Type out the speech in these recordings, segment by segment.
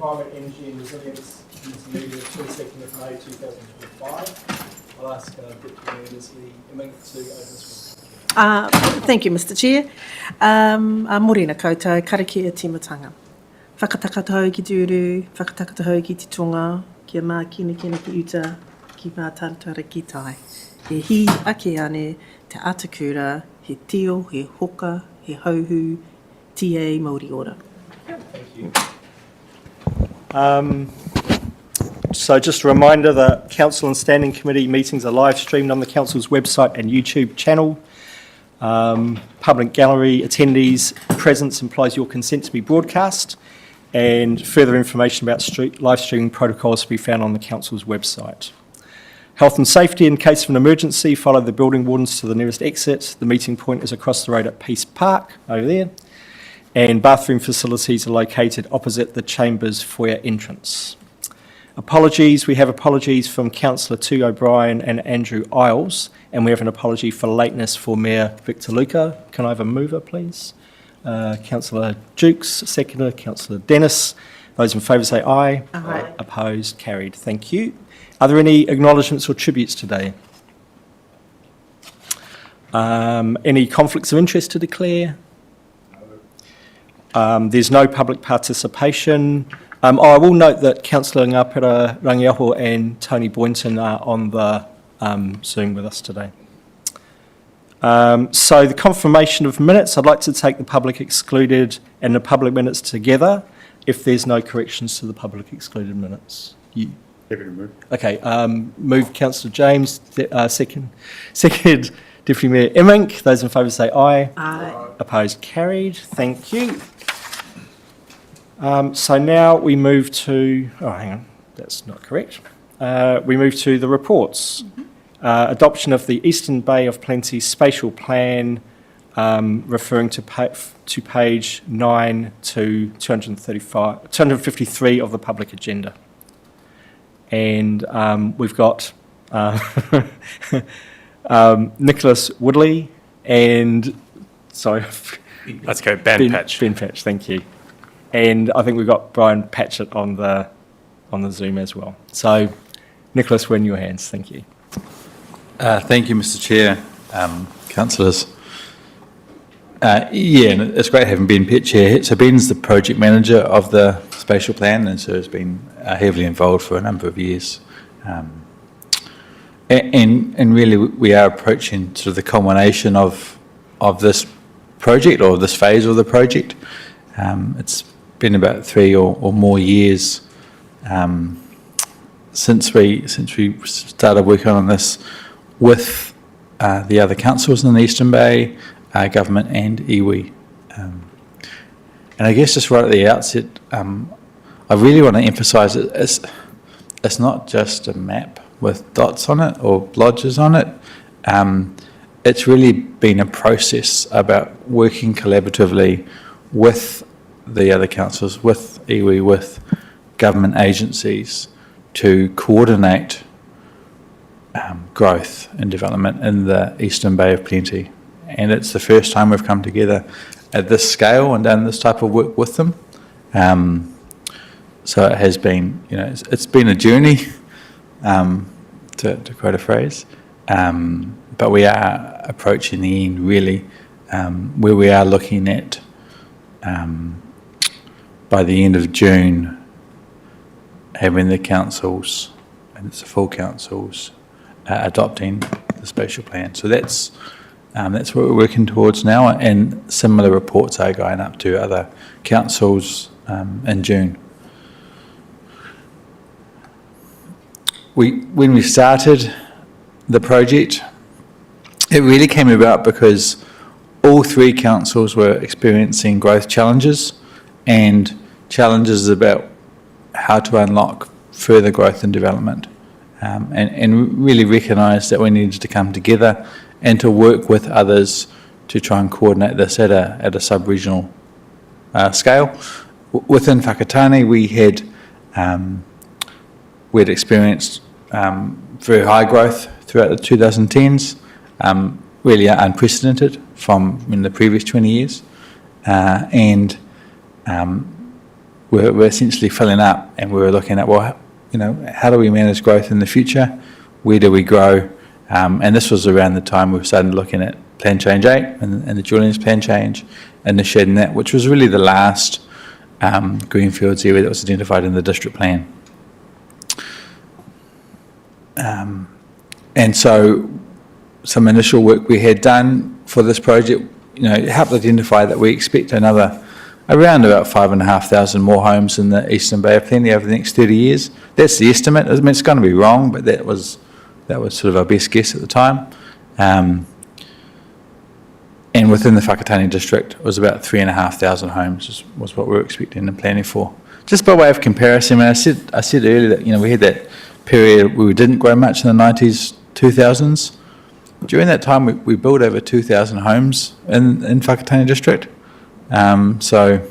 Climate, Energy and Resilience Committee meeting of 22nd of May 2025. I'll ask Deputy Mayor Leslie Emink to open this one. Thank you, Mr. Chair. Morena koutou, karakia timatanga. Whakatakatau ki tūru, whakatakatau ki te tonga, kia mā kina ki uta, ki mā taratara ki tai. He hi ake ane te atakura, he tio, he hoka, he hauhu, TA Māori ora. Thank you. So just a reminder that Council and Standing Committee meetings are live streamed on the Council's website and YouTube channel. Public gallery attendees presence implies your consent to be broadcast, and further information about live streaming protocols to be found on the Council's website. Health and safety: in case of an emergency, follow the building wardens to the nearest exit. The meeting point is across the road at Peace Park, over there, and bathroom facilities are located opposite the Chambers foyer entrance. Apologies: we have apologies from Councillor Tu O'Brien and Andrew Isles, and we have an apology for lateness for Mayor Victor Luca. Can I have a mover, please? Councillor Jukes, seconder. Councillor Dennis. Those in favour say aye. Aye. Opposed? Carried. Thank you. Are there any acknowledgements or tributes today? Any conflicts of interest to declare? There's no public participation. I will note that Councillor Ngāpera Rangiaho and Tony Boynton are on the Zoom with us today. So the confirmation of minutes, I'd like to take the public excluded and the public minutes together if there's no corrections to the public excluded minutes. You? Happy to move. Okay, move Councillor James, second Deputy Mayor Emink. Those in favour say aye. Aye. Opposed? Carried. Thank you. So now we move to, oh hang on, that's not correct. We move to the reports. Adoption of the Eastern Bay of Plenty Spatial Plan, referring to page 9 to 253 of the public agenda. And we've got Nicholas Woodley and, sorry. Let's go Ben Patch. Ben Patch, thank you. And I think we've got Brian Patchett on the Zoom as well. So, Nicholas, we're in your hands. Thank you. Thank you, Mr. Chair, councillors. And it's great having Ben Patch here. So Ben's the project manager of the spatial plan, and so has been heavily involved for a number of years. And really, we are approaching sort of the culmination of this project, or this phase of the project. It's been about 3 or more years since we started working on this with the other councils in the Eastern Bay, government and iwi. And I guess just right at the outset, I really want to emphasise it's not just a map with dots on it or lodges on it. It's really been a process about working collaboratively with the other councils, with iwi, with government agencies to coordinate growth and development in the Eastern Bay of Plenty. And it's the first time we've come together at this scale and done this type of work with them. So it has been, it's been a journey, to quote a phrase, but we are approaching the end really, where we are looking at by the end of June having the councils, and it's the full councils, adopting the spatial plan. So that's what we're working towards now, and similar reports are going up to other councils in June. When we started the project, it really came about because all 3 councils were experiencing growth challenges and challenges about how to unlock further growth and development, and really recognised that we needed to come together and to work with others to try and coordinate this at a sub-regional scale. Within Whakatane, we had experienced very high growth throughout the 2010s, really unprecedented from in the previous 20 years, and were essentially filling up, and we were looking at, well, how do we manage growth in the future? Where do we grow? And this was around the time we were starting looking at Plan Change 8 and the Julian's Plan Change and the shed and that, which was really the last greenfields area that was identified in the district plan. And so some initial work we had done for this project, helped identify that we expect around about 5,500 more homes in the Eastern Bay of Plenty over the next 30 years. That's the estimate. I mean, it's going to be wrong, but that was sort of our best guess at the time. And within the Whakatane district, it was about 3,500 homes was what we were expecting and planning for. Just by way of comparison, I said earlier that we had that period where we didn't grow much in the 90s, 2000s. During that time, we built over 2,000 homes in Whakatane district. So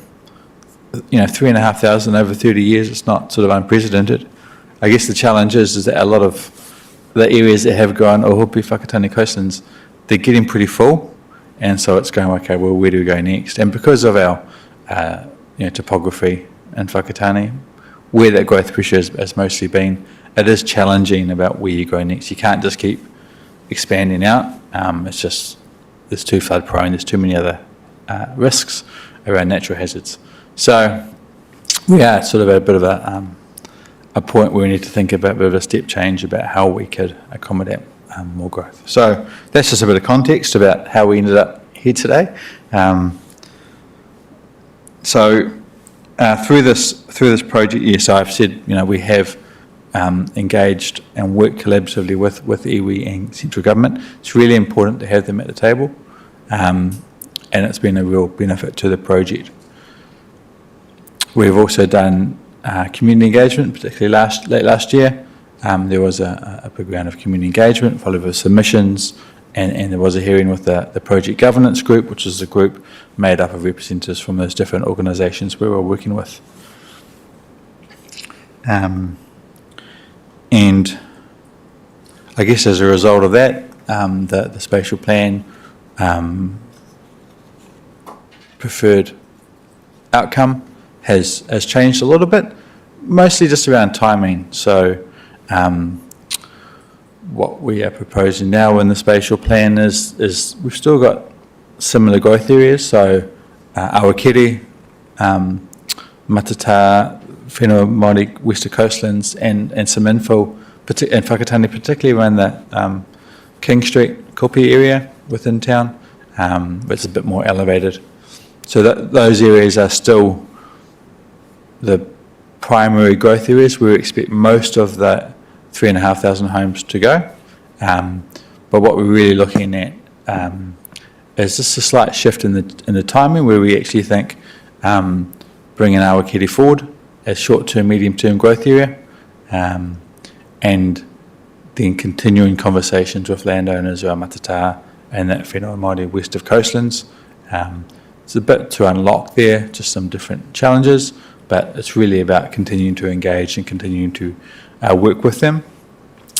3,500 over 30 years, it's not sort of unprecedented. I guess the challenge is that a lot of the areas that have grown Ohopi Whakatane coastlands, they're getting pretty full, and so it's going, okay, well, where do we go next? And because of our topography in Whakatane, where that growth pressure has mostly been, it is challenging about where you go next. You can't just keep expanding out. It's just, there's too flood prone, there's too many other risks around natural hazards. So we are sort of at a bit of a point where we need to think about a bit of a step change about how we could accommodate more growth. So that's just a bit of context about how we ended up here today. So through this project, yes, I've said we have engaged and worked collaboratively with iwi and central government. It's really important to have them at the table, and it's been a real benefit to the project. We've also done community engagement, particularly late last year. There was a big round of community engagement followed with submissions, and there was a hearing with the project governance group, which is a group made up of representatives from those different organisations we were working with. And I guess as a result of that, the spatial plan preferred outcome has changed a little bit, mostly just around timing. So what we are proposing now in the spatial plan is we've still got similar growth areas, so Awakiri, Matata, Whenua Māori, Western Coastlands, and some infill in Whakatane, particularly around the King Street, Kopi area within town, but it's a bit more elevated. So those areas are still the primary growth areas where we expect most of the 3,500 homes to go. But what we're really looking at is just a slight shift in the timing, where we actually think bringing Awakiri forward as short-term, medium-term growth area, and then continuing conversations with landowners around Matata and that Whenua Māori west of coastlands. It's a bit to unlock there, just some different challenges, but it's really about continuing to engage and continuing to work with them.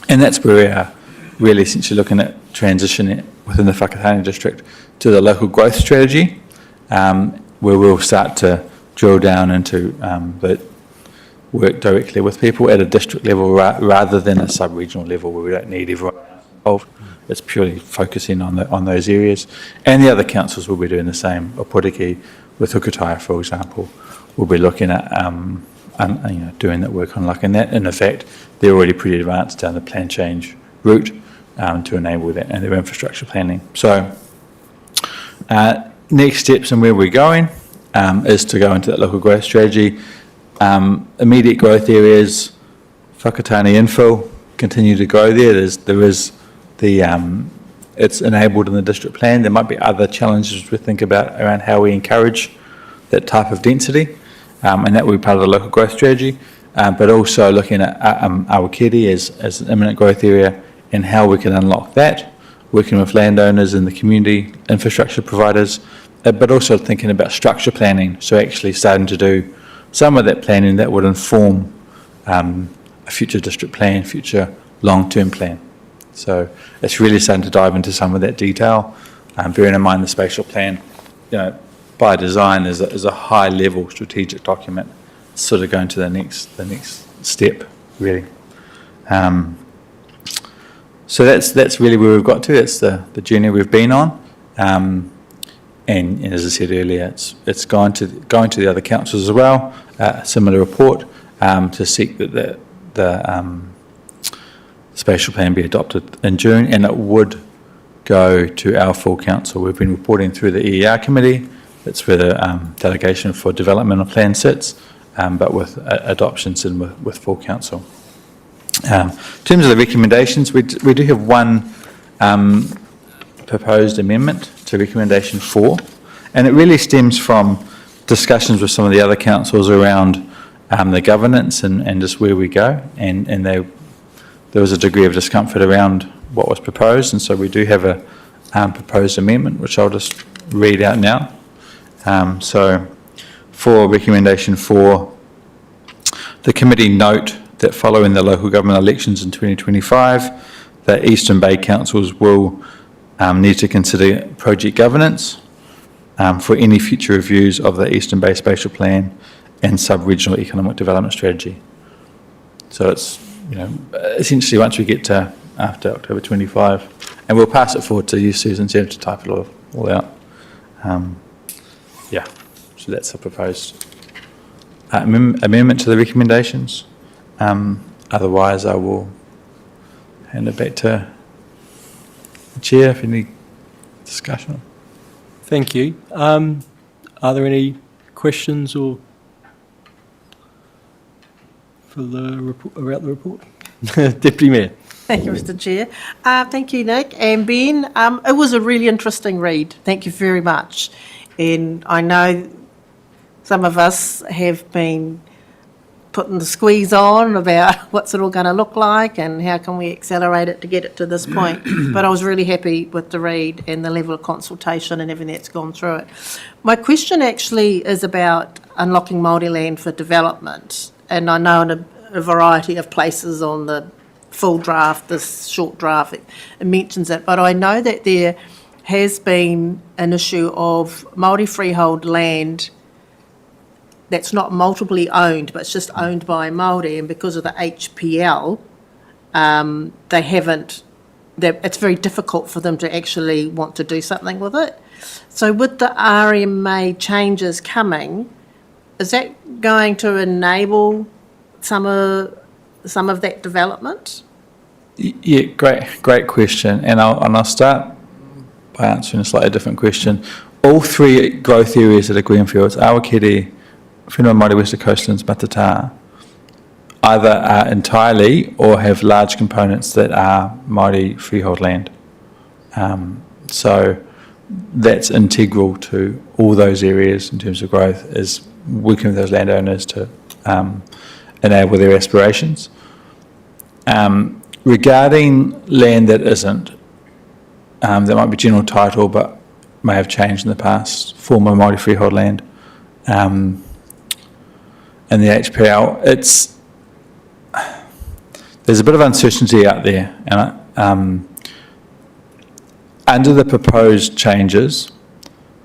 And that's where we are really essentially looking at transitioning within the Whakatane district to the local growth strategy, where we'll start to drill down into the work directly with people at a district level rather than a sub-regional level where we don't need everyone involved. It's purely focusing on those areas. And the other councils will be doing the same. Opotiki with Hukutaya, for example, will be looking at doing that work on unlocking that. And in fact, they're already pretty advanced down the plan change route to enable that and their infrastructure planning. So next steps and where we're going is to go into that local growth strategy. Immediate growth areas, Whakatane infill, continue to grow there. There is it's enabled in the district plan. There might be other challenges we think about around how we encourage that type of density, and that will be part of the local growth strategy, but also looking at Awakiri as an imminent growth area and how we can unlock that, working with landowners and the community infrastructure providers, but also thinking about structure planning, so actually starting to do some of that planning that would inform a future district plan, future long-term plan. So it's really starting to dive into some of that detail, bearing in mind the spatial plan, by design is a high-level strategic document. sort of going to the next step, really. So that's really where we've got to. That's the journey we've been on. And as I said earlier, it's going to the other councils as well, a similar report, to seek that the spatial plan be adopted in June, and it would go to our full council. We've been reporting through the EER committee. That's where the delegation for development of plan sits, but with adoptions and with full council. In terms of the recommendations, we do have one proposed amendment to recommendation 4, and it really stems from discussions with some of the other councils around the governance and just where we go, and there was a degree of discomfort around what was proposed, and so we do have a proposed amendment, which I'll just read out now. So for recommendation 4, the committee note that following the local government elections in 2025, the Eastern Bay councils will need to consider project governance for any future reviews of the Eastern Bay Spatial Plan and sub-regional economic development strategy. So it's, essentially once we get to after October 25, and we'll pass it forward to you, Susan, to type it all out. So that's a proposed amendment to the recommendations. Otherwise, I will hand it back to the Chair for any discussion. Thank you. Are there any questions or for the report, about the report? Deputy Mayor. Thank you, Mr. Chair. Thank you, Nick and Ben. It was a really interesting read. Thank you very much. And I know some of us have been putting the squeeze on about what's it all going to look like and how can we accelerate it to get it to this point. But I was really happy with the read and the level of consultation and everything that's gone through it. My question actually is about unlocking Māori land for development. And I know in a variety of places on the full draft, this short draft, it mentions it. But I know that there has been an issue of Māori freehold land that's not multiply owned, but it's just owned by Māori, and because of the HPL, it's very difficult for them to actually want to do something with it. So with the RMA changes coming, is that going to enable some of that development? Yeah, great question, and I'll start by answering a slightly different question. All 3 growth areas that are greenfields, Awakere, Whenua Māori Western Coastlands, Matata, either are entirely or have large components that are Māori freehold land. So that's integral to all those areas in terms of growth, is working with those landowners to enable their aspirations. Regarding land that isn't, that might be general title but may have changed in the past, former Māori freehold land, and the HPL, there's a bit of uncertainty out there, and under the proposed changes,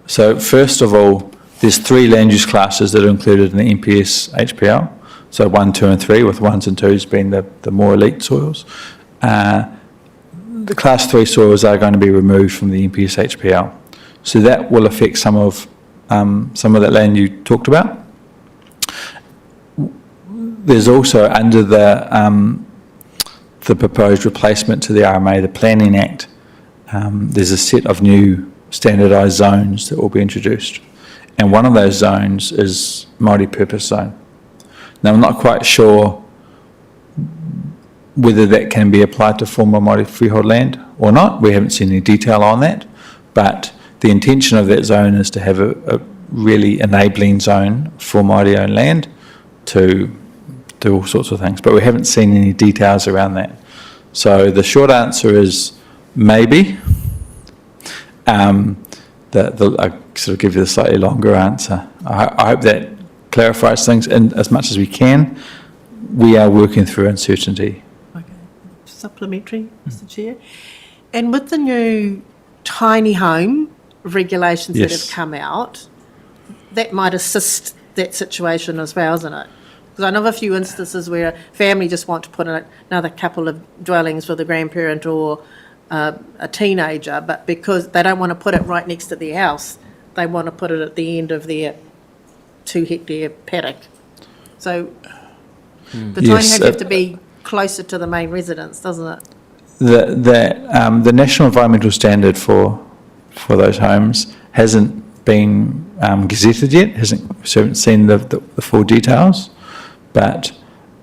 so first of all, there's 3 land use classes that are included in the NPS HPL, so 1, 2 and 3, with 1s and 2s being the more elite soils. The class 3 soils are going to be removed from the NPS HPL, so that will affect some of that land you talked about. There's also, under the proposed replacement to the RMA, the Planning Act, there's a set of new standardised zones that will be introduced. And one of those zones is Māori Purpose Zone. Now, I'm not quite sure whether that can be applied to former Māori freehold land or not. We haven't seen any detail on that. But the intention of that zone is to have a really enabling zone for Māori-owned land to do all sorts of things, but we haven't seen any details around that. So the short answer is maybe. I sort of give you the slightly longer answer. I hope that clarifies things, and as much as we can, we are working through uncertainty. Okay. Supplementary, Mr. Chair. And with the new tiny home regulations that have come out, that might assist that situation as well, isn't it? Because I know of a few instances where a family just want to put in another couple of dwellings for the grandparent or a teenager, but because they don't want to put it right next to their house, they want to put it at the end of their 2-hectare paddock. So the tiny Yes, homes have to be closer to the main residence, doesn't it? The national environmental standard for those homes hasn't been gazetted yet. We haven't seen the full details, but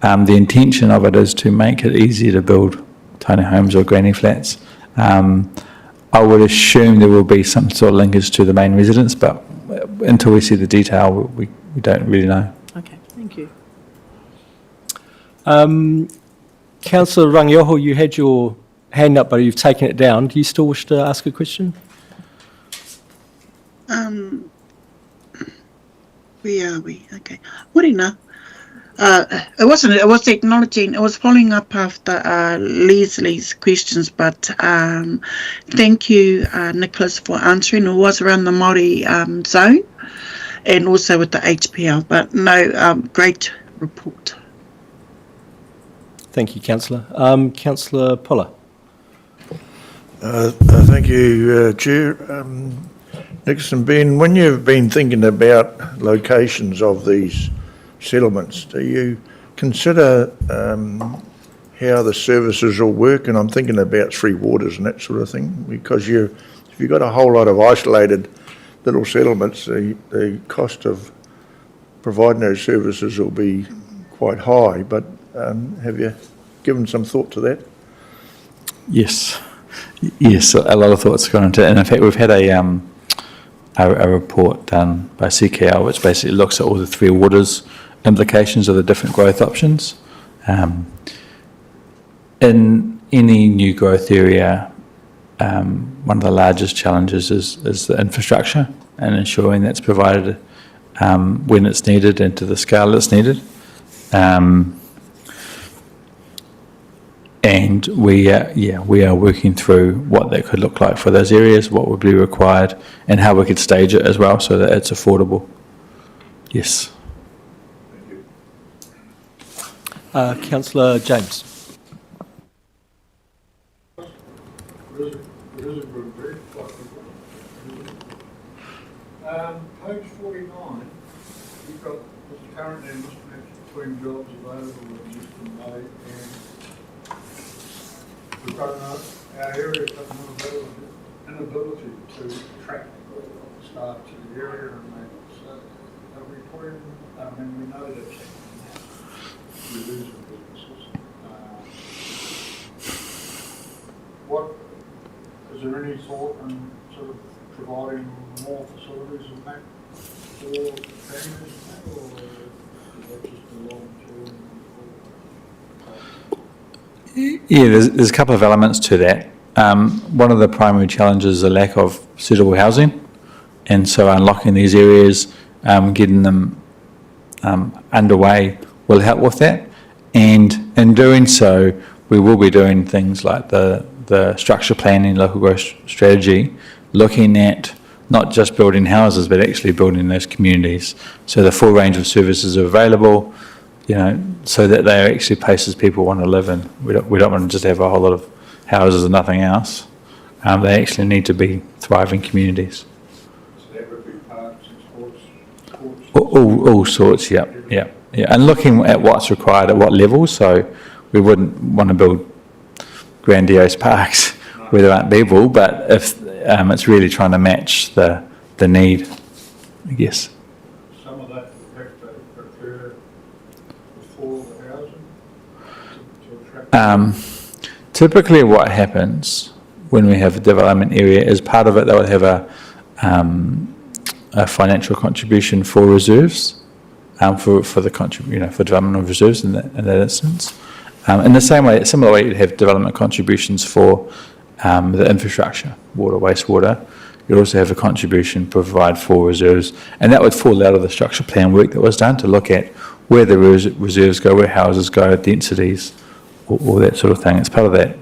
the intention of it is to make it easier to build tiny homes or granny flats. I would assume there will be some sort of linkage to the main residence, but until we see the detail, we don't really know. Okay, thank you. Councillor Rangioho, you had your hand up, but you've taken it down. Do you still wish to ask a question? Where are we? Okay. Morena. It was acknowledging, it was following up after Leslie's questions, but thank you, Nicholas, for answering. It was around the Māori zone and also with the HPL, but no, great report. Thank you, Councillor. Councillor Poller. Thank you, Chair. Nixon, Ben, when you've been thinking about locations of these settlements, do you consider how the services will work? And I'm thinking about Three Waters and that sort of thing, because if you've got a whole lot of isolated little settlements, the cost of providing those services will be quite high. But have you given some thought to that? Yes, a lot of thoughts gone into it. And in fact, we've had a report done by CKL, which basically looks at all the Three Waters implications of the different growth options. In any new growth area, one of the largest challenges is the infrastructure and ensuring that's provided when it's needed and to the scale that's needed. And we are working through what that could look like for those areas, what would be required, and how we could stage it as well so that it's affordable. Yes. Councillor James. Page 49, you've got this current and mismatch between jobs available in Eastern Bay and we've got our area's got an inability to attract staff to the area and make it so. Are we putting, I mean, we know that's happening now. We're losing businesses. Is there any thought in sort of providing more facilities and that for families and that, or is that just a long-term? Yeah, there's a couple of elements to that. One of the primary challenges is a lack of suitable housing, and so unlocking these areas, getting them underway will help with that. And in doing so, we will be doing things like the structure planning, local growth strategy, looking at not just building houses, but actually building those communities. So the full range of services are available, so that they are actually places people want to live in. We don't want to just have a whole lot of houses and nothing else. They actually need to be thriving communities. So that would be parks and sports? All sorts, yeah. And looking at what's required at what level, so we wouldn't want to build grandiose parks where there aren't people, but if it's really trying to match the need, I guess. Some of that would have to occur before the housing to attract. Typically what happens when we have a development area is part of it they would have a financial contribution for reserves, for development of reserves in that instance. In the similar way you'd have development contributions for the infrastructure, water, wastewater. You'd also have a contribution provide for reserves, and that would fall out of the structure plan work that was done to look at where the reserves go, where houses go, densities, all that sort of thing. It's part of that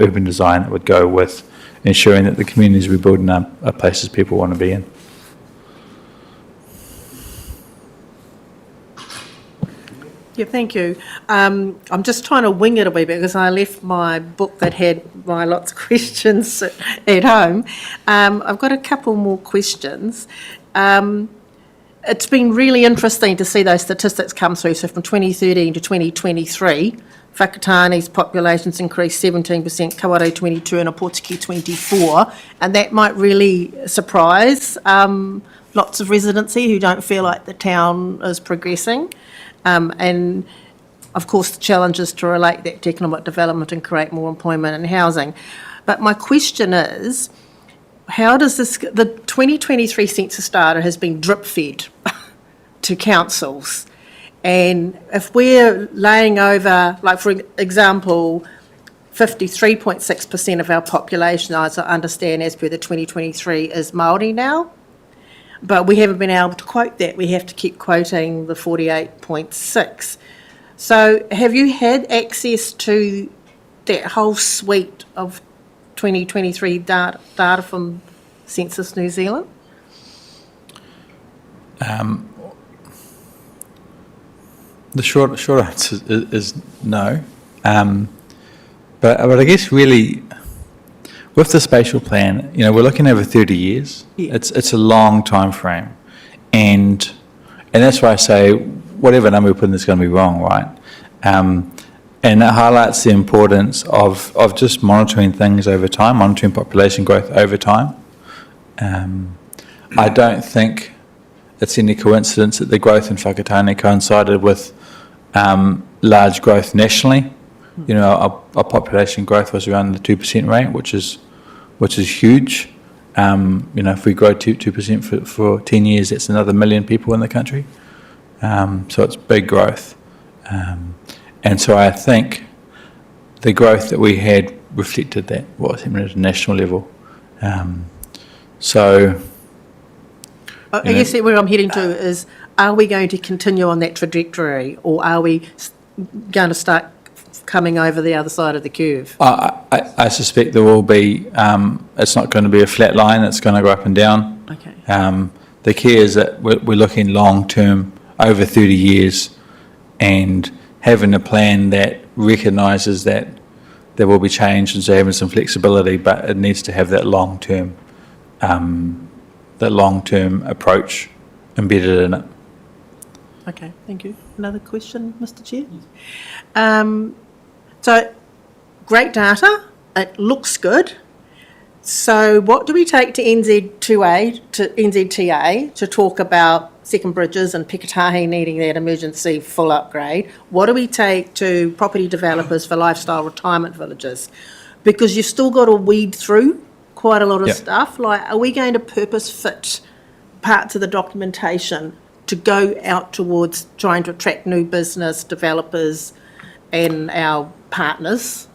urban design that would go with ensuring that the communities we build are places people want to be in. Yeah, thank you. I'm just trying to wing it a wee bit because I left my book that had my lots of questions at home. I've got a couple more questions. It's been really interesting to see those statistics come through. So from 2013 to 2023, Whakatani's populations increased 17%, Kawarau 22 and Opotiki 24, and that might really surprise lots of residency who don't feel like the town is progressing. And of course, the challenge is to relate that to economic development and create more employment and housing. But my question is, how does the 2023 census data has been drip fed to councils. And if we're laying over, like for example, 53.6% of our population, as I understand, as per the 2023, is Māori now, but we haven't been able to quote that. We have to keep quoting the 48.6. So have you had access to that whole suite of 2023 data from Census New Zealand? The short answer is no. But I guess really, with the spatial plan, you know, we're looking over 30 years. Yeah. It's a long time frame, and that's why I say whatever number we put in is going to be wrong, right? And it highlights the importance of just monitoring things over time, monitoring population growth over time. I don't think it's any coincidence that the growth in Whakatane coincided with large growth nationally. You know, our population growth was around the 2% rate, which is huge. You know, if we grow 2% for 10 years, that's another 1 million people in the country. So it's big growth. And so I think the growth that we had reflected that, what was happening at a national level. So... I guess where I'm heading to is, are we going to continue on that trajectory, or are we going to start coming over the other side of the curve? I suspect there will be, it's not going to be a flat line, it's going to go up and down. Okay. The key is that we're looking long term, over 30 years, and having a plan that recognises that there will be change and so having some flexibility, but it needs to have that long term approach embedded in it. Okay, thank you. Another question, Mr. Chair? So, great data, it looks good. So what do we take to NZTA to talk about second bridges and Pikitahi needing that emergency full upgrade? What do we take to property developers for lifestyle retirement villages? Because you've still got to weed through quite a lot of stuff. Like, are we going to purpose fit parts of the documentation to go out towards trying to attract new business developers and our partners?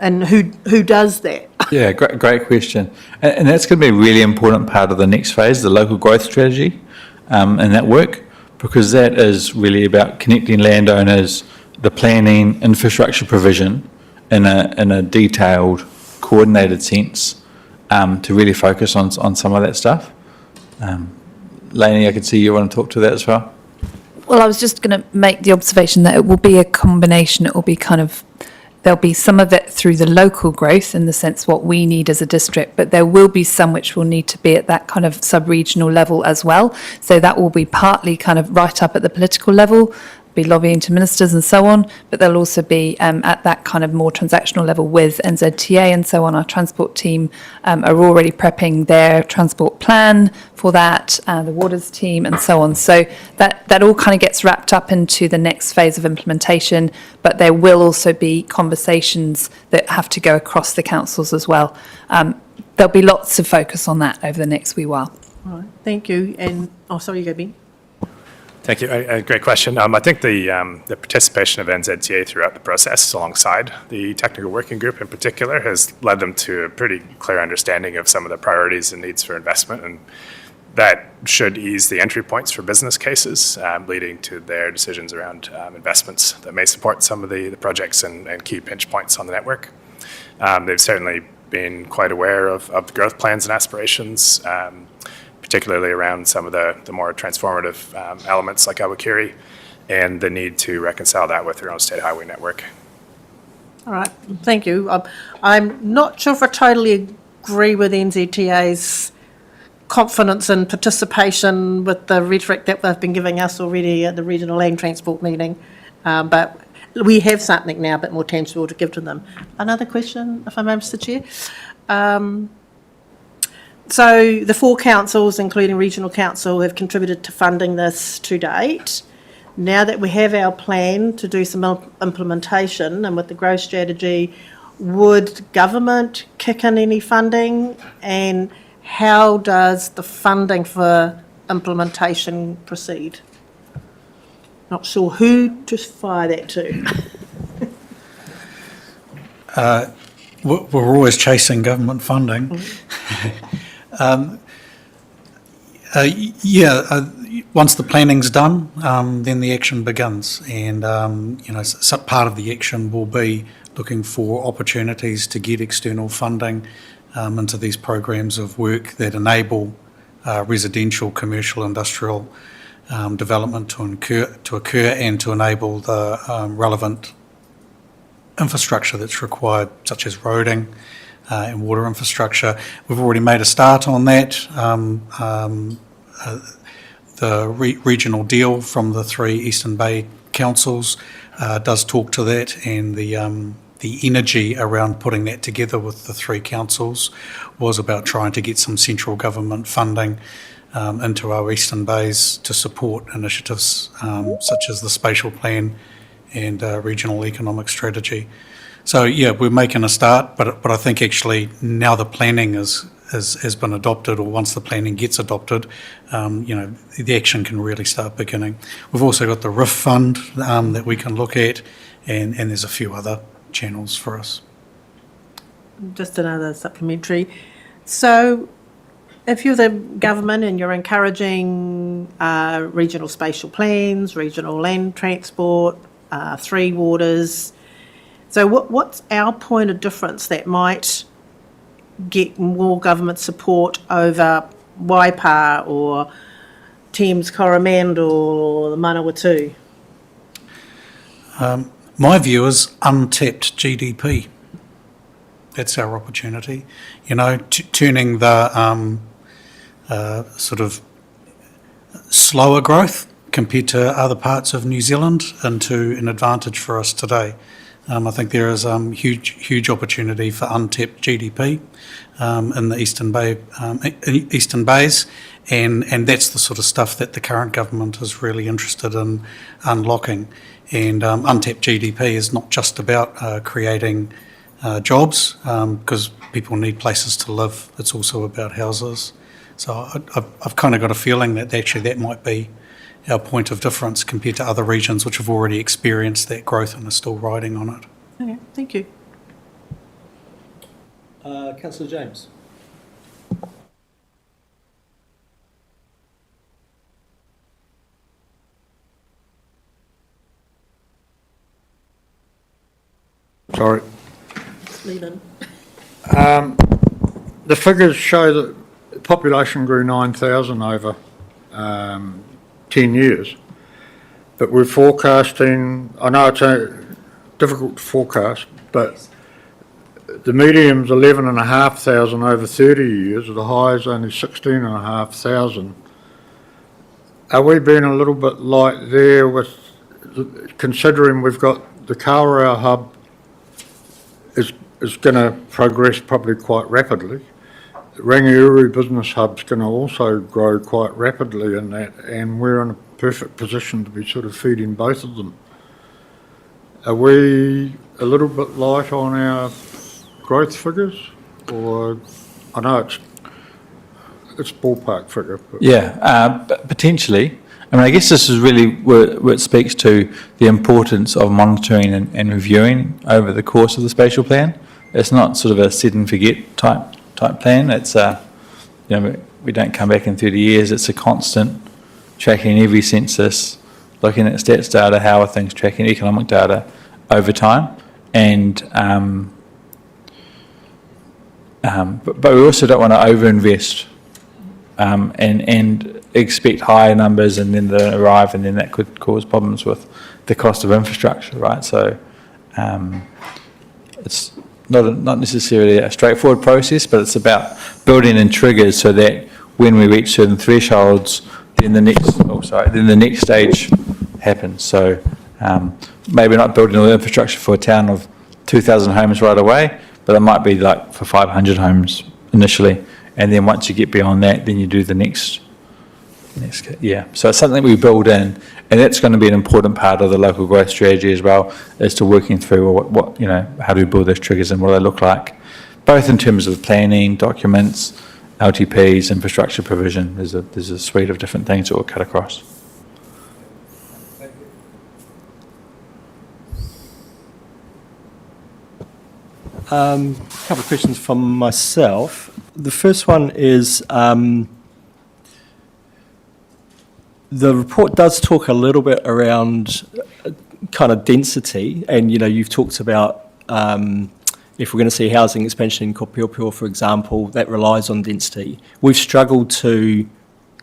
And who does that? Yeah, great question. And that's going to be a really important part of the next phase, the local growth strategy, and that work, because that is really about connecting landowners, the planning, infrastructure provision in a detailed, coordinated sense, to really focus on some of that stuff. Lainey, I can see you want to talk to that as well. Well, I was just going to make the observation that it will be a combination. It will be there'll be some of it through the local growth in the sense what we need as a district, but there will be some which will need to be at that kind of sub-regional level as well. So that will be partly kind of right up at the political level, be lobbying to ministers and so on, but there'll also be at that kind of more transactional level with NZTA and so on. Our transport team are already prepping their transport plan for that, the waters team and so on. So that all kind of gets wrapped up into the next phase of implementation, but there will also be conversations that have to go across the councils as well. There'll be lots of focus on that over the next wee while. All right, thank you. And, sorry, you go, Ben. Thank you. Great question. I think the participation of NZTA throughout the process, alongside the technical working group in particular, has led them to a pretty clear understanding of some of the priorities and needs for investment, and that should ease the entry points for business cases, leading to their decisions around investments that may support some of the projects and key pinch points on the network. They've certainly been quite aware of the growth plans and aspirations, particularly around some of the more transformative elements like Awakiri, and the need to reconcile that with their own state highway network. All right, thank you. I'm not sure if I totally agree with NZTA's confidence and participation with the rhetoric that they've been giving us already at the Regional Land Transport meeting, but we have something now a bit more tangible to give to them. Another question, if I may, Mr. Chair. So the 4 councils, including Regional Council, have contributed to funding this to date. Now that we have our plan to do some implementation and with the growth strategy, would government kick in any funding, and how does the funding for implementation proceed? Not sure who to fire that to. We're always chasing government funding. Once the planning's done, then the action begins, and part of the action will be looking for opportunities to get external funding into these programs of work that enable residential, commercial, industrial development to occur and to enable the relevant infrastructure that's required, such as roading and water infrastructure. We've already made a start on that. The regional deal from the 3 Eastern Bay councils does talk to that, and the energy around putting that together with the 3 councils was about trying to get some central government funding into our Eastern Bays to support initiatives such as the Spatial Plan and Regional Economic Strategy. So yeah, we're making a start, but I think actually now the planning has been adopted, or once the planning gets adopted, the action can really start beginning. We've also got the RIF fund that we can look at, and there's a few other channels for us. Just another supplementary. So if you're the government and you're encouraging regional spatial plans, regional land transport, 3 waters, so what's our point of difference that might get more government support over Waipa or Thames Coromandel or the Manawatu? My view is untapped GDP. That's our opportunity. Turning the sort of slower growth compared to other parts of New Zealand into an advantage for us today. I think there is huge opportunity for untapped GDP in the Eastern Bays, and that's the sort of stuff that the current government is really interested in unlocking. And untapped GDP is not just about creating jobs, because people need places to live. It's also about houses. So I've kind of got a feeling that actually that might be our point of difference compared to other regions which have already experienced that growth and are still riding on it. Okay, thank you. Councillor James. Sorry. Leland. The figures show that the population grew 9,000 over 10 years, but we're forecasting, I know it's difficult to forecast, but the medium's 11,500 over 30 years, the high's only 16,500. Are we being a little bit light there with, considering we've got the Kawerau hub is going to progress probably quite rapidly. The Rangiuru Business Hub's going to also grow quite rapidly in that, and we're in a perfect position to be sort of feeding both of them. Are we a little bit light on our growth figures? Or, I know it's ballpark figure. But Yeah, potentially. I mean, I guess this is really where it speaks to the importance of monitoring and reviewing over the course of the spatial plan. It's not sort of a set and forget type plan. It's we don't come back in 30 years. It's a constant tracking every census, looking at stats data, how are things tracking, economic data over time, and but we also don't want to overinvest and expect higher numbers and then they arrive, and then that could cause problems with the cost of infrastructure, right? So it's not necessarily a straightforward process, but it's about building in triggers so that when we reach certain thresholds, then the next stage happens. So maybe not building all the infrastructure for a town of 2,000 homes right away, but it might be like for 500 homes initially, and then once you get beyond that, then you do the next. Yeah, so it's something we build in, and that's going to be an important part of the local growth strategy as well, as to working through what how do we build those triggers and what do they look like, both in terms of planning, documents, LTPs, infrastructure provision. There's a suite of different things that will cut across. A couple of questions from myself. The first one is, the report does talk a little bit around kind of density, and you've talked about if we're going to see housing expansion in Kopiopio, for example, that relies on density. We've struggled to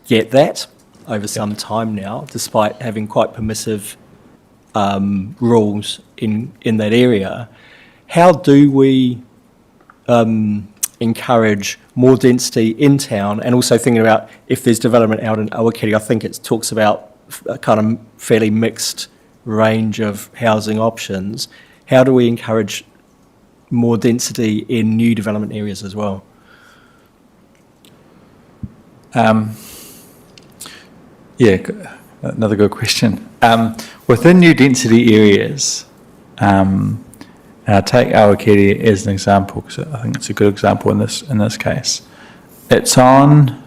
get that over some time now, despite having quite permissive rules in that area. How do we encourage more density in town, and also thinking about if there's development out in Awakiri? I think it talks about a kind of fairly mixed range of housing options. How do we encourage more density in new development areas as well? Another good question. Within new density areas, and I'll take Awakiri as an example because I think it's a good example in this case. It's on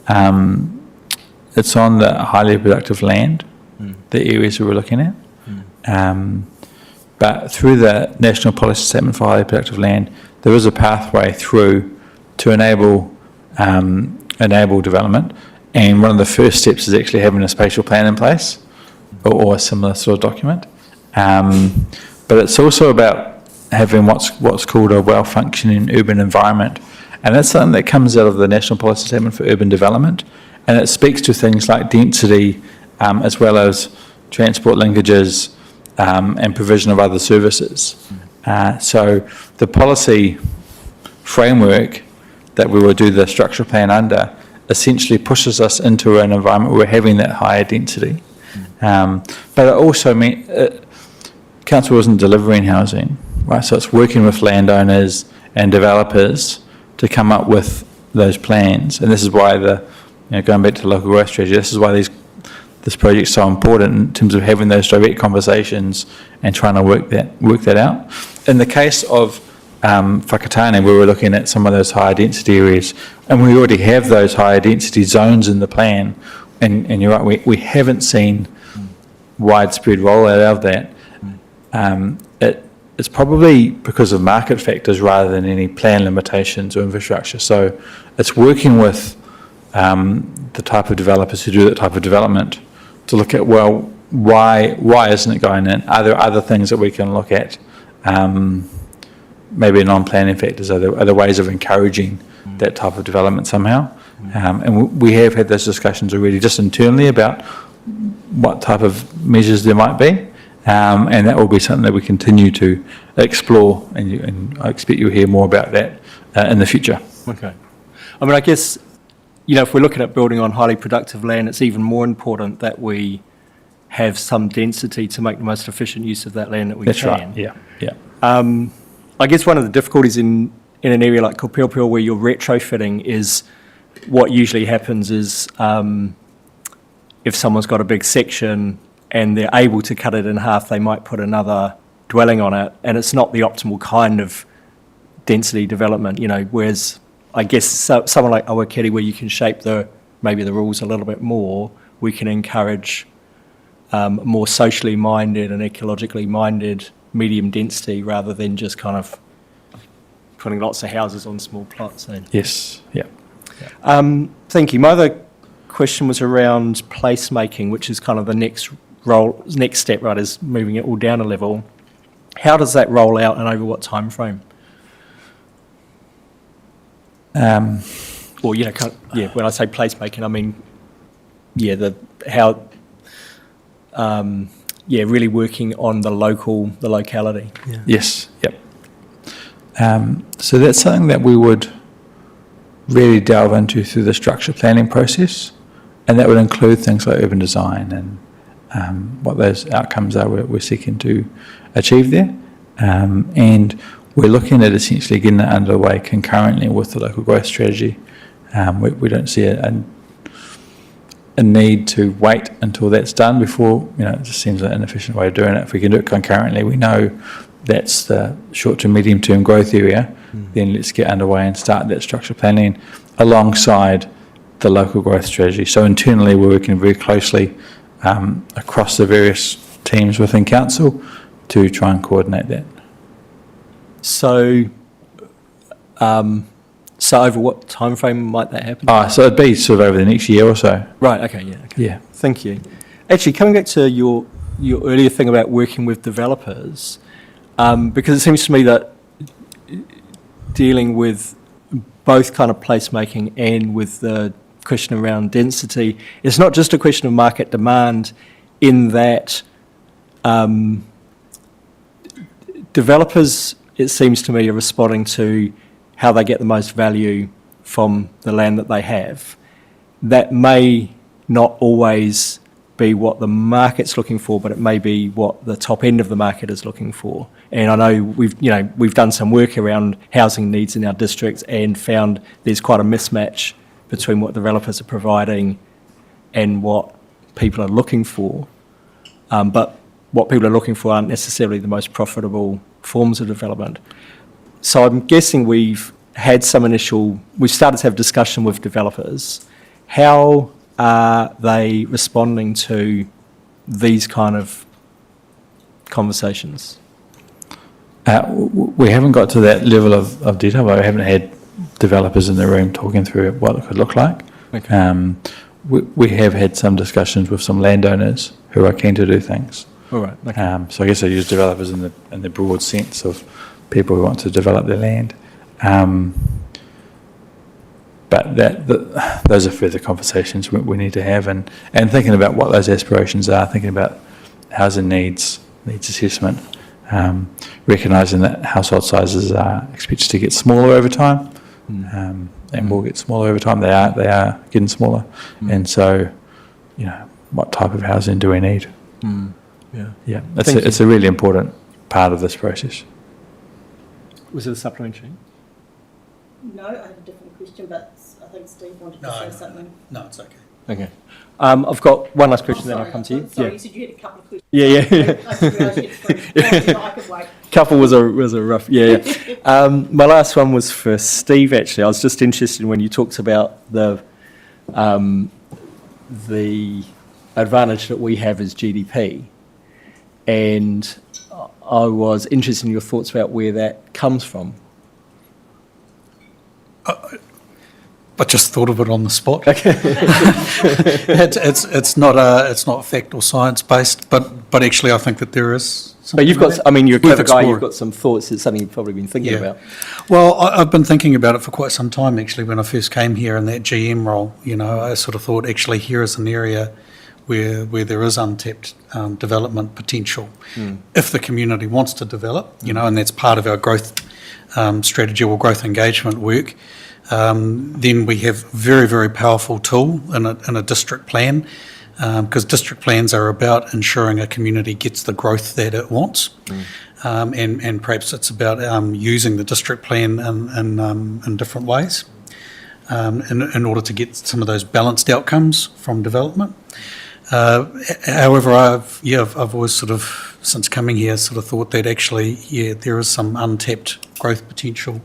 the highly productive land, the areas we were looking at. But through the National Policy Statement for Highly Productive Land, there is a pathway through to enable development. And one of the first steps is actually having a spatial plan in place, or a similar sort of document. But it's also about having what's called a well-functioning urban environment. And that's something that comes out of the National Policy Statement for Urban Development. And it speaks to things like density, as well as transport linkages, and provision of other services. So the policy framework that we will do the structure plan under essentially pushes us into an environment where we're having that higher density. But it also means council isn't delivering housing, right? So it's working with landowners and developers to come up with those plans. And this is why going back to the local growth strategy, this is why this project is so important in terms of having those direct conversations and trying to work that out. In the case of Whakatane, where we're looking at some of those higher density areas, and we already have those higher density zones in the plan, and you're right, we haven't seen widespread rollout of that. It's probably because of market factors rather than any plan limitations or infrastructure. So it's working with the type of developers who do that type of development to look at, well, why isn't it going in? Are there other things that we can look at? Maybe non-planning factors, are there ways of encouraging that type of development somehow? And we have had those discussions already just internally about what type of measures there might be. And that will be something that we continue to explore, and I expect you'll hear more about that in the future. Okay. I mean, I guess, if we're looking at building on highly productive land, it's even more important that we have some density to make the most efficient use of that land that we That's can. right, yeah. I guess one of the difficulties in an area like Kopiopio where you're retrofitting is what usually happens is if someone's got a big section and they're able to cut it in half, they might put another dwelling on it, and it's not the optimal kind of density development, whereas I guess someone like Awakiri, where you can shape maybe the rules a little bit more, we can encourage more socially minded and ecologically minded medium density rather than just kind of putting lots of houses on small plots. Yes, yeah. Thank you. My other question was around placemaking, which is kind of the next step, right, is moving it all down a level. How does that roll out and over what time frame? or, you know, kind of, yeah, when I say placemaking, I mean, yeah, really working on the locality. Yeah. Yes, yep. So that's something that we would really delve into through the structure planning process, and that would include things like urban design and what those outcomes are we're seeking to achieve there. And we're looking at essentially getting that underway concurrently with the local growth strategy. We don't see a need to wait until that's done before, you know, it just seems an inefficient way of doing it. If we can do it concurrently, we know that's the short to medium term growth area, then let's get underway and start that structure planning alongside the local growth strategy. So internally we're working very closely across the various teams within council to try and coordinate that. So, so over what time frame might that happen? So it'd be sort of over the next year or so. Right, okay, yeah. Okay. Yeah. Thank you. Actually, coming back to your earlier thing about working with developers, because it seems to me that dealing with both kind of placemaking and with the question around density, it's not just a question of market demand in that developers, it seems to me, are responding to how they get the most value from the land that they have. That may not always be what the market's looking for, but it may be what the top end of the market is looking for. And I know we've done some work around housing needs in our districts and found there's quite a mismatch between what developers are providing and what people are looking for. But what people are looking for aren't necessarily the most profitable forms of development. So I'm guessing we've started to have discussion with developers. How are they responding to these kind of conversations? We haven't got to that level of detail, but we haven't had developers in the room talking through what it could look like. Okay. We have had some discussions with some landowners who are keen to do things. All right. Okay. So I guess I use developers in the broad sense of people who want to develop their land. But those are further conversations we need to have, and thinking about what those aspirations are, thinking about housing needs assessment, recognising that household sizes are expected to get smaller over time, and will get smaller over time. They are getting smaller, and so, you know, what type of housing do we need? Yeah, it's a really important part of this process. Was it a supplementary? No, I had a different question, but I think Steve wanted to say something. No, it's okay. Okay. I've got one last question, then I'll come to you. Sorry, you said you had a couple of questions. Yeah. I didn't realise you had three. I could wait. Couple was a rough, yeah. My last one was for Steve, actually. I was just interested in when you talked about the advantage that we have as GDP, and I was interested in your thoughts about where that comes from. I just thought of it on the spot. Okay. It's not fact or science based, but actually I think that there is. But you're a clever guy. You've exploring. got some thoughts. It's something you've probably been thinking about. Well, I've been thinking about it for quite some time, actually. When I first came here in that GM role, I sort of thought, actually, here is an area where there is untapped development potential. If the community wants to develop, and that's part of our growth strategy or growth engagement work, then we have very, very powerful tool in a district plan, because district plans are about ensuring a community gets the growth that it wants, and perhaps it's about using the district plan in different ways in order to get some of those balanced outcomes from development. However, I've always sort of, since coming here, sort of thought that actually, there is some untapped growth potential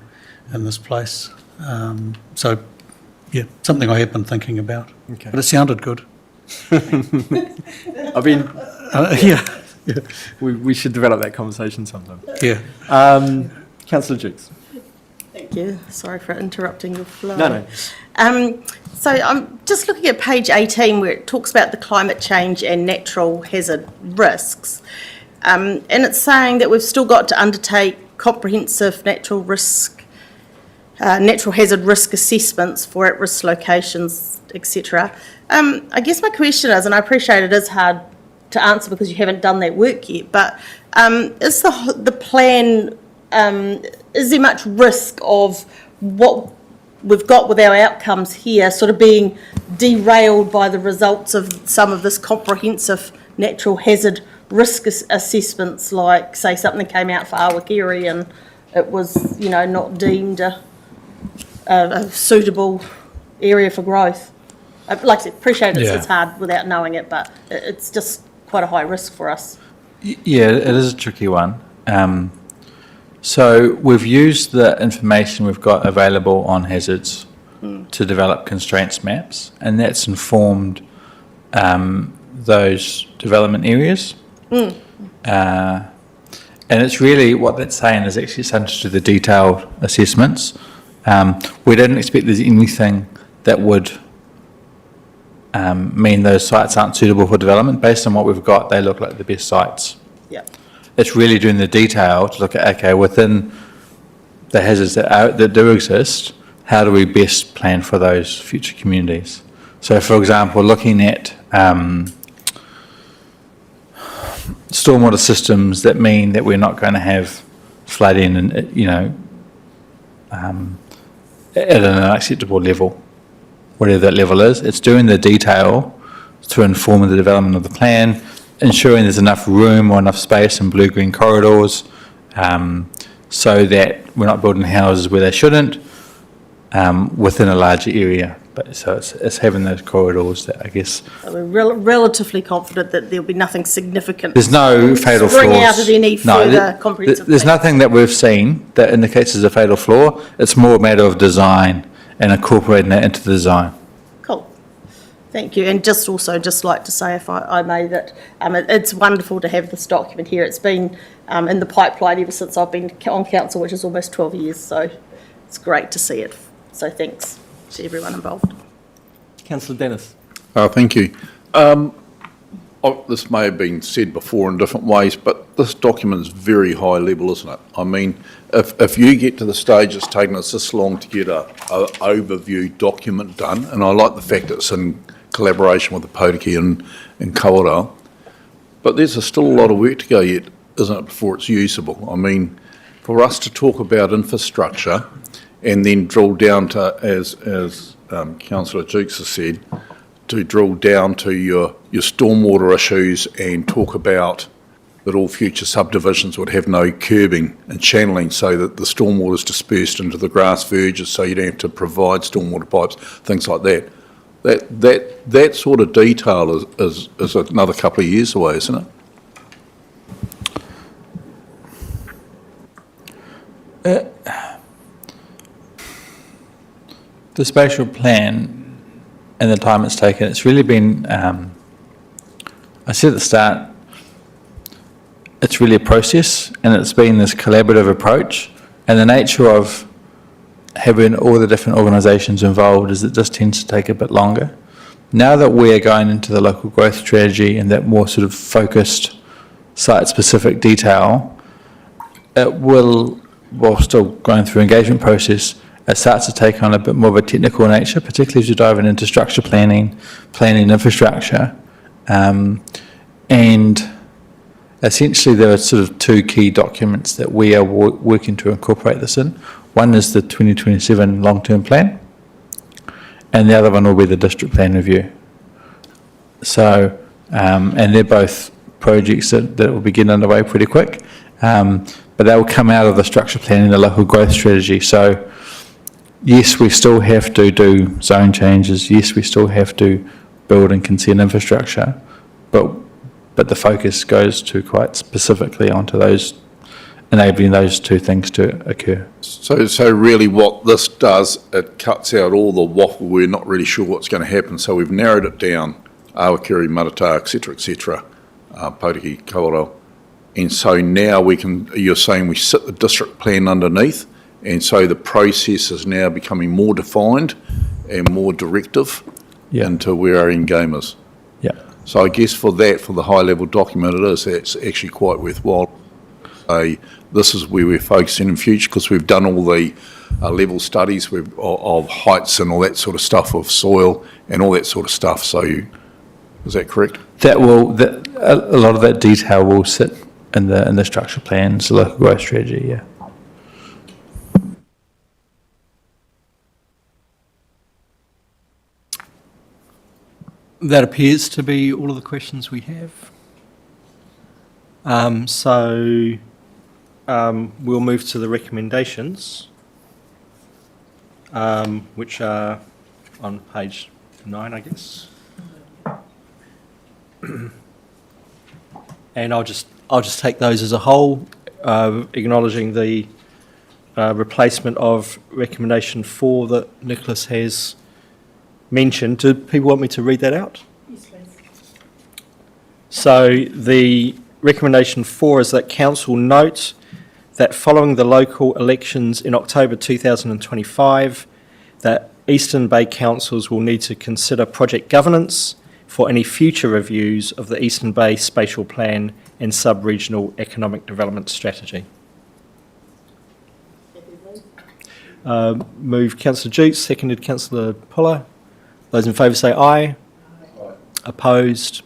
in this place. Something I have been thinking about. Okay. But it sounded good. I mean, we should develop that conversation sometime. Yeah. Councillor Jukes. Thank you. Sorry for interrupting your flow. No. So I'm just looking at page 18 where it talks about the climate change and natural hazard risks. And it's saying that we've still got to undertake comprehensive natural risk natural hazard risk assessments for at-risk locations, etc. I guess my question is, and I appreciate it is hard to answer because you haven't done that work yet, but is the plan, is there much risk of what we've got with our outcomes here sort of being derailed by the results of some of this comprehensive natural hazard risk assessments, like say something came out for Awakiri and it was, you know, not deemed a suitable area for growth? Like I said, appreciate it's hard without knowing it, but it's just quite a high risk for us. Yeah, it is a tricky one. So we've used the information we've got available on hazards to develop constraints maps, and that's informed those development areas. And it's really, what that's saying is actually it's under the detailed assessments. We don't expect there's anything that would mean those sites aren't suitable for development. Based on what we've got, they look like the best sites. Yeah. It's really doing the detail to look at, okay, within the hazards that do exist, how do we best plan for those future communities? So, for example, looking at stormwater systems that mean that we're not going to have flooding and, you know, at an unacceptable level, whatever that level is. It's doing the detail to inform the development of the plan, ensuring there's enough room or enough space in blue-green corridors, so that we're not building houses where they shouldn't, within a larger area. But so it's having those corridors that, I guess, We're relatively confident that there'll be nothing significant. there's no fatal spring flaws. out of any further comprehensive There's plan. nothing that we've seen that indicates there's a fatal flaw. It's more a matter of design and incorporating that into the design. Cool. Thank you. And just like to say, if I may, that it's wonderful to have this document here. It's been in the pipeline ever since I've been on council, which is almost 12 years. So it's great to see it. So thanks to everyone involved. Councillor Dennis. Thank you. This may have been said before in different ways, but this document is very high level, isn't it? I mean, if you get to the stage it's taken us this long to get a overview document done, and I like the fact that it's in collaboration with the Potiki and Kawerau, but there's still a lot of work to go yet, isn't it, before it's usable? I mean, for us to talk about infrastructure and then drill down to, as Councillor Jukes has said, to drill down to your stormwater issues and talk about that all future subdivisions would have no curbing and channeling so that the stormwater is dispersed into the grass verges so you don't have to provide stormwater pipes, things like that. That sort of detail is another couple of years away, isn't it? The spatial plan and the time it's taken, it's really been, I said at the start, it's really a process, and it's been this collaborative approach, and the nature of having all the different organisations involved is it just tends to take a bit longer. Now that we're going into the local growth strategy and that more sort of focused site-specific detail, it will, while still going through engagement process, it starts to take on a bit more of a technical nature, particularly as you're diving into structure planning infrastructure. And essentially there are sort of two key documents that we are working to incorporate this in. One is the 2027 long-term plan, and the other one will be the district plan review. So, and they're both projects that will be getting underway pretty quick, but they will come out of the structure plan and the local growth strategy. So, yes, we still have to do zone changes. Yes, we still have to build and consent infrastructure, but the focus goes to quite specifically onto those, enabling those two things to occur. So really what this does, it cuts out all the waffle. We're not really sure what's going to happen. So we've narrowed it down, Awakiri, Maratā, etc., Potiki, Kawerau. And so now we can, you're saying we sit the district plan underneath, and so the process is now becoming more defined and more directive into where our end game is. Yeah. So I guess for the high level document it's actually quite worthwhile. say, this is where we're focusing in future, because we've done all the level studies of heights and all that sort of stuff, of soil and all that sort of stuff. So, is that correct? A lot of that detail will sit in the structure plans, the local growth strategy, yeah. That appears to be all of the questions we have. We'll move to the recommendations, which are on page 9, I guess. And I'll just take those as a whole, acknowledging the replacement of recommendation 4 that Nicholas has mentioned. Do people want me to read that out? Yes, please. So the recommendation 4 is that Council note that following the local elections in October 2025, that Eastern Bay councils will need to consider project governance for any future reviews of the Eastern Bay Spatial Plan and Sub-Regional Economic Development Strategy. Moved Councillor Jutes, seconded Councillor Puller. Those in favour say aye. Aye. Opposed?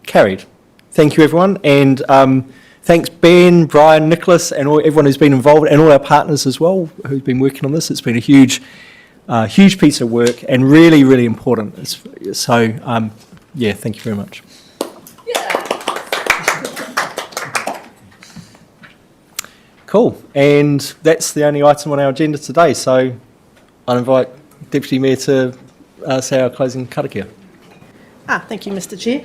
Carried. Thank you, everyone. And thanks, Ben, Brian, Nicholas, and everyone who's been involved, and all our partners as well who've been working on this. It's been a huge piece of work and really, really important. Yeah, thank you very much. Cool. And that's the only item on our agenda today. So I'll invite Deputy Mayor to say our closing karakia. Thank you, Mr. Chair.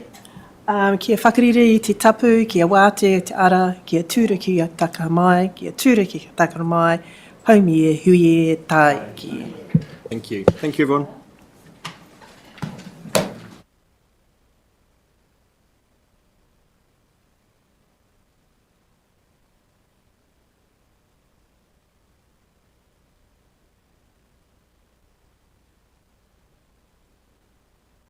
Kia whakariri I te tapu, kia wāte te ara, kia tūra ki a taka mai, kia tūra ki a taka mai, haumi e hui e tai ki. Thank you. Thank you, everyone.